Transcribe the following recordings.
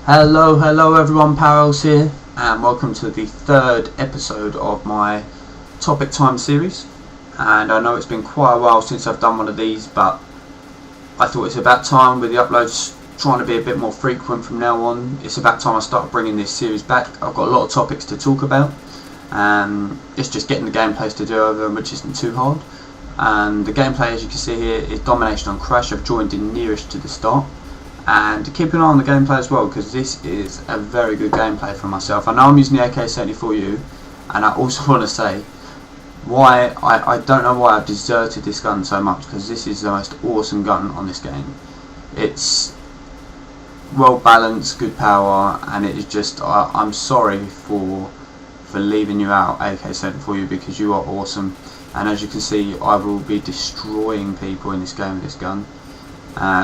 Hello everyone, POWellz here, and welcome to the third episode of my Topic Time series. And I know it's been quite a while since I've done one of these, but I thought it's about time with the uploads trying to be a bit more frequent from now on. It's about time I start bringing this series back. I've got a lot of topics to talk about. It's just getting the gameplays to do over them, which isn't too hard. And the gameplay, as you can see here, is Domination on Crash. I've joined in nearest to the start. And keep an eye on the gameplay as well, because this is a very good gameplay for myself. I know I'm using the AK-74U, and I also want to say why I don't know why I've deserted this gun so much, because this is the most awesome gun on this game. It's well balanced, good power, and it is just I'm sorry for leaving you out, AK-74U, because you are awesome. And as you can see, I will be destroying people in this game with this gun.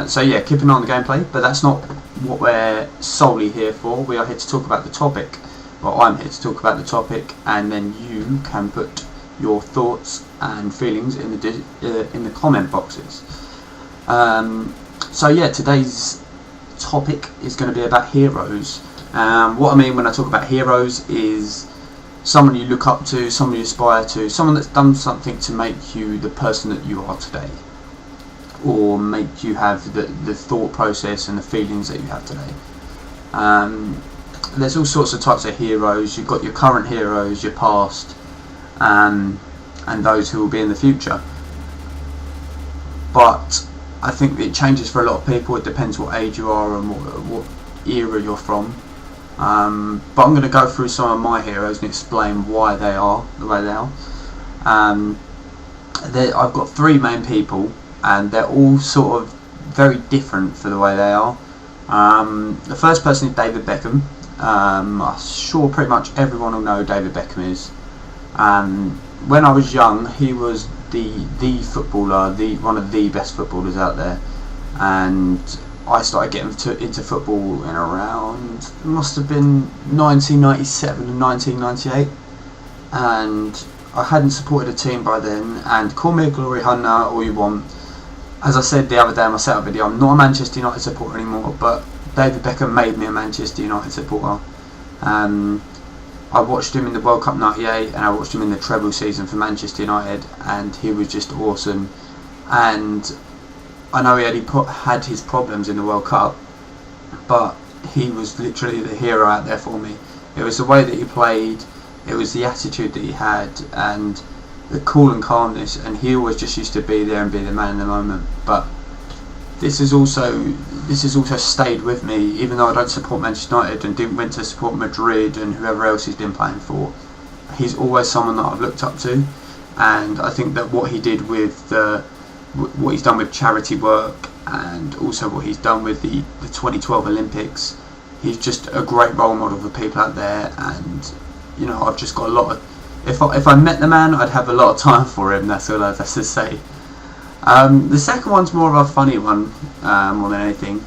So yeah, keep an eye on the gameplay, but that's not what we're solely here for. We are here to talk about the topic. Well, I'm here to talk about the topic, and then you can put your thoughts and feelings in the comment boxes. So yeah, today's topic is going to be about heroes. What I mean when I talk about heroes is someone you look up to, someone you aspire to, someone that's done something to make you the person that you are today, or make you have the thought process and the feelings that you have today. There's all sorts of types of heroes. You've got your current heroes, your past, and those who will be in the future. But I think it changes for a lot of people. It depends what age you are and what era you're from. But I'm going to go through some of my heroes and explain why they are the way they are. I've got three main people, and they're all sort of very different for the way they are. The first person is David Beckham. I'm sure pretty much everyone will know who David Beckham is. When I was young, he was the footballer, one of the best footballers out there, and I started getting into football in around, it must have been 1997 and 1998, and I hadn't supported a team by then. And call me a glory hunter all you want. As I said the other day in my setup video, I'm not a Manchester United supporter anymore, but David Beckham made me a Manchester United supporter. I watched him in the World Cup '98, and I watched him in the treble season for Manchester United, and he was just awesome. And I know he had his problems in the World Cup, but he was literally the hero out there for me. It was the way that he played, it was the attitude that he had, and the cool and calmness, and he always just used to be there and be the man in the moment. But this has also stayed with me, even though I don't support Manchester United and went to support Madrid and whoever else he's been playing for. He's always someone that I've looked up to, and I think that what he did with what he's done with charity work, and also what he's done with the 2012 Olympics, he's just a great role model for people out there. And you know, I've just got a lot of, if I met the man, I'd have a lot of time for him. That's all I have to say. The second one's more of a funny one, more than anything.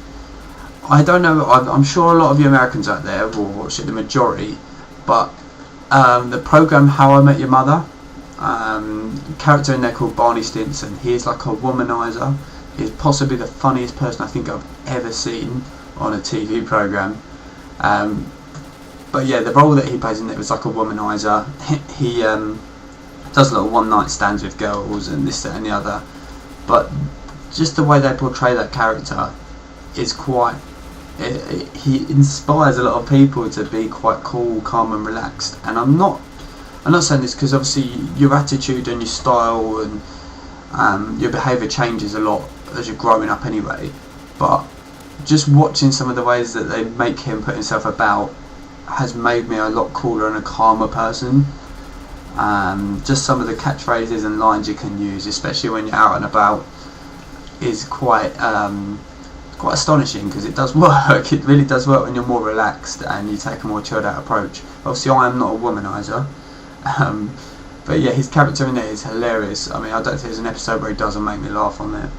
I don't know, I'm sure a lot of you Americans out there will watch it, the majority, but the program How I Met Your Mother, character in there called Barney Stinson. He's like a womanizer. He's possibly the funniest person I think I've ever seen on a TV program. But yeah, the role that he plays in it was like a womanizer. He does little one-night stands with girls and this, that and the other. But just the way they portray that character is quite... he inspires a lot of people to be quite cool, calm and relaxed. And I'm not saying this because obviously your attitude and your style and your behaviour changes a lot as you're growing up anyway. But just watching some of the ways that they make him put himself about has made me a lot cooler and a calmer person. Just some of the catchphrases and lines you can use, especially when you're out and about, is quite astonishing, because it does work. It really does work when you're more relaxed and you take a more chilled out approach. Obviously I am not a womanizer, but yeah, his character in it is hilarious. I mean, I don't think there's an episode where he doesn't make me laugh on there.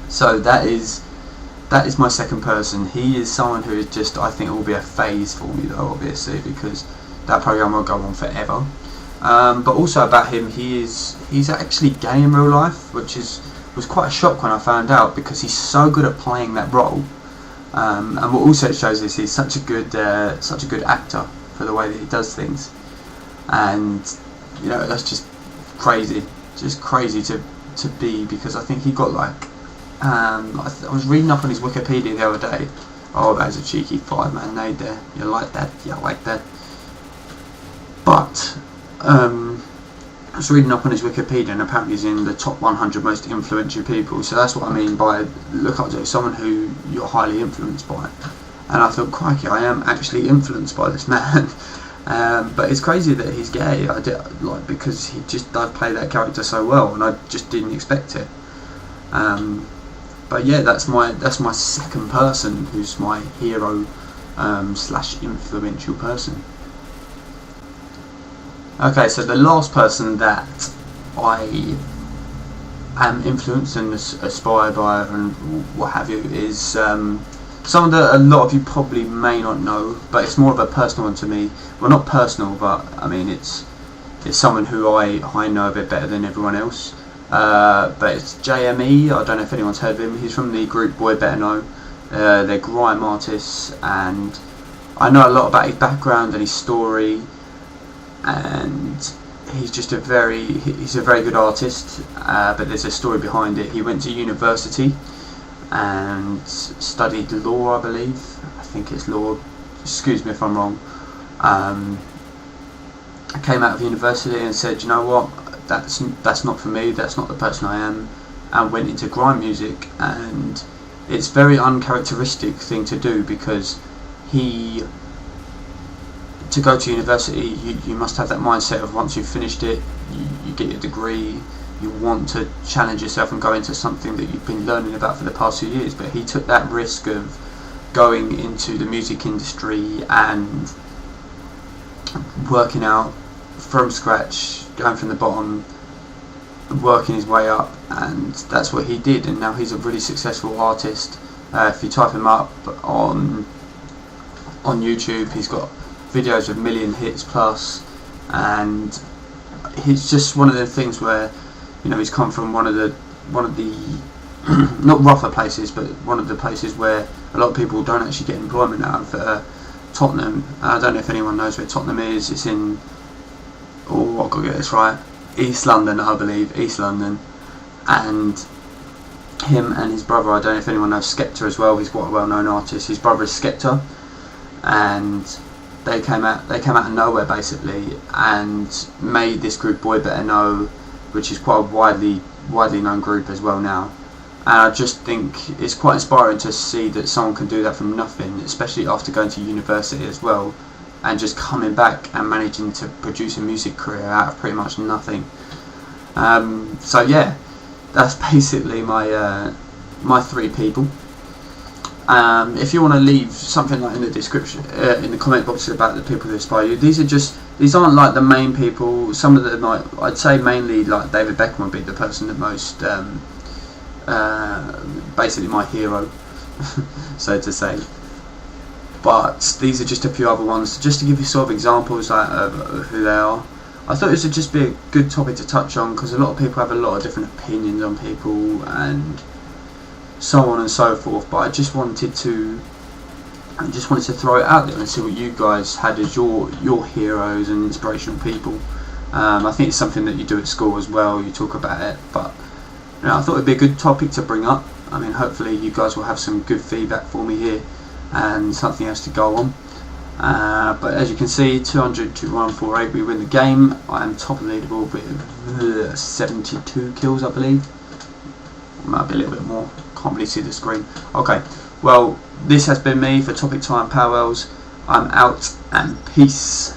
So that is my second person. He is someone who is just, I think it will be a phase for me though, obviously, because that program will go on forever. But also about him, he's actually gay in real life, which was quite a shock when I found out, because he's so good at playing that role. And what also shows is he's such a good actor for the way that he does things, and you know, that's just crazy to be, because I think he got like I was reading up on his Wikipedia the other day. Oh, that is a cheeky 5-man nade there. You like that? Yeah, I like that. But I was reading up on his Wikipedia, and apparently he's in the top 100 most influential people. So that's what I mean by look up to someone who you're highly influenced by. And I thought, crikey, I am actually influenced by this man. But it's crazy that he's gay. I did, like, because he just does play that character so well, and I just didn't expect it. But yeah, that's my second person who's my hero slash influential person. Okay, so the last person that I am influenced and aspire by and what have you is someone that a lot of you probably may not know, but it's more of a personal one to me. Well, not personal, but I mean it's someone who I know a bit better than everyone else. But it's JME. I don't know if anyone's heard of him. He's from the group Boy Better Know. They're grime artists, and I know a lot about his background and his story. And he's just a very good artist, but there's a story behind it. He went to university and studied law, I believe. I think it's law. Excuse me if I'm wrong. I came out of university and said, you know what, that's not for me. That's not the person I am, and went into grime music. And it's a very uncharacteristic thing to do, because to go to university, you must have that mindset of once you've finished it, you get your degree, you want to challenge yourself and go into something that you've been learning about for the past few years. But he took that risk of going into the music industry and working out from scratch, going from the bottom, working his way up, and that's what he did. And now he's a really successful artist. If you type him up on YouTube, he's got videos with 1 million hits plus, and he's just one of the things where, you know, he's come from one of the not rougher places, but one of the places where a lot of people don't actually get employment out of. Tottenham. I don't know if anyone knows where Tottenham is. It's in, oh, I've got to get this right, East London, I believe, East London. And him and his brother, I don't know if anyone knows Skepta as well. He's quite a well-known artist. His brother is Skepta, and they came out of nowhere basically and made this group Boy Better Know, which is quite a widely known group as well now. And I just think it's quite inspiring to see that someone can do that from nothing, especially after going to university as well, and just coming back and managing to produce a music career out of pretty much nothing. So yeah, that's basically my three people. If you want to leave something like in the description, in the comment box about the people that inspire you, these aren't like the main people. Some of them, I'd say mainly like David Beckham would be the person that most, basically my hero, so to say. But these are just a few other ones, just to give you sort of examples of who they are. I thought this would just be a good topic to touch on, because a lot of people have a lot of different opinions on people and so on and so forth, but I just wanted to throw it out there and see what you guys had as your heroes and inspirational people. I think it's something that you do at school as well, you talk about it, but you know, I thought it'd be a good topic to bring up. I mean, hopefully you guys will have some good feedback for me here and something else to go on. But as you can see, 200 to 148, we win the game. I am top of the leaderboard with 72 kills, I believe. Might be a little bit more. Can't really see the screen. Okay, well, this has been me for Topic Time POWellz. I'm out, and peace.